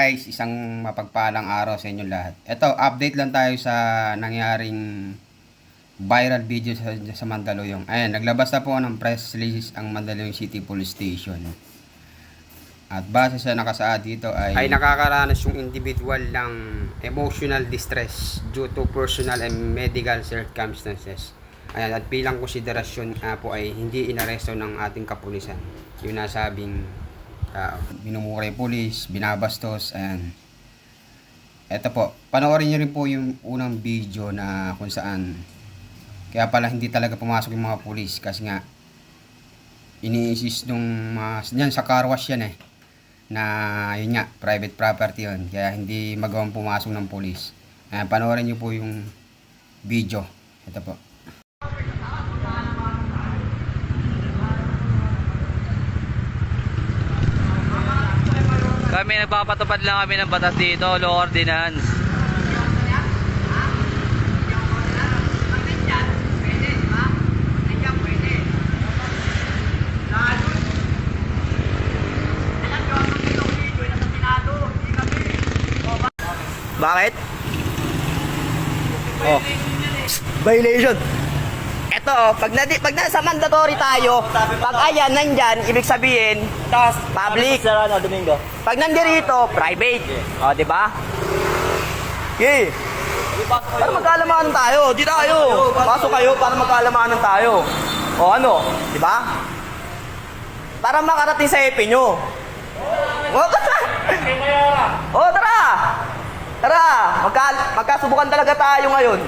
guys, isang mapagpalang araw sa inyong lahat. Ito, update lang tayo sa nangyaring viral video sa Mandaluyong. Ayan, naglabas na po ng press release ang Mandaluyong City Police Station. At base sa nakasaad dito ay nakakaranas yung individual ng emotional distress due to personal and medical circumstances. Ayan, at bilang konsiderasyon po ay hindi inaresto ng ating kapulisan. Yung nasabing minumuray pulis, binabastos, ayan. Eto po, panoorin nyo rin po yung unang video na kung saan kaya pala hindi talaga pumasok yung mga pulis kasi nga ini-insist nung yan sa car wash yan na yun nga, private property yun, kaya hindi magawang pumasok ng pulis. Ayan, panoorin nyo po yung video. Ito po. Kami nagpapatupad lang kami ng batas dito, law ordinance. Bakit? Oh. Violation. Ito, pag nasa mandatory tayo, pag ayan nandyan, ibig sabihin, public. Pag nandirito, private. O, di ba? Okay. Para magkalamanan tayo. Di tayo. Pasok kayo para magkalamanan tayo. O ano? Di ba? Para makarating sa EP nyo. O, tara. O, tara. Tara. Magkasubukan talaga tayo ngayon.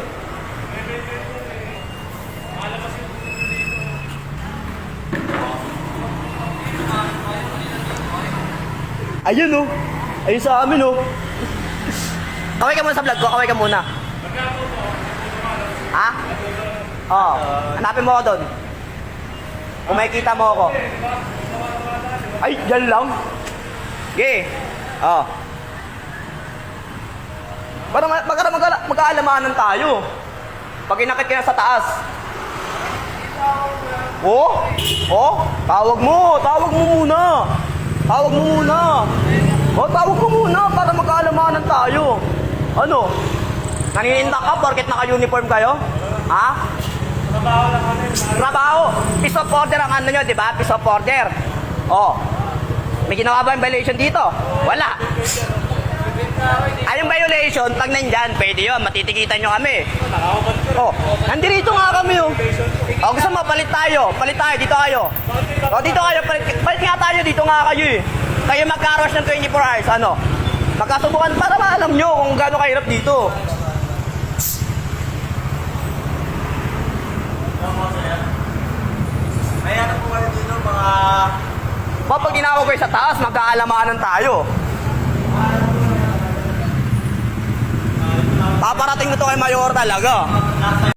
Ayun oh. Ayun sa amin oh. Kaway ka muna sa vlog ko, kaway ka muna. Ha? Oo. Hanapin mo ako doon. Kung makikita mo ako. Ay, yan lang. Okay. Oo. Para magkaalamanan tayo. Pag inakit ka na sa taas. Oh? Oh? Tawag mo muna. Tawag mo muna. O, tawag mo muna para magkaalamanan tayo. Ano? Naninindak ka porket naka-uniform kayo? Ha? Trabaho lang kami. Trabaho. Piece of order ang ano nyo, di ba? Piece of order. O. May ginawa ba yung violation dito? Wala. Ay, yung violation, pag nandyan, pwede yun. Matitikitan nyo kami. O, nandirito nga kami oh. O, gusto mo, palit tayo. Palit tayo, dito kayo. O, dito kayo, palit nga tayo, dito nga kayo eh. Kayo magka-rush ng 24 hours, ano? Magkasubukan para maalam nyo kung gaano kahirap dito. May ano po kayo dito, mga... Pag ginagawa kayo sa taas, magkaalamanan tayo. Paparating na to kay Mayor talaga.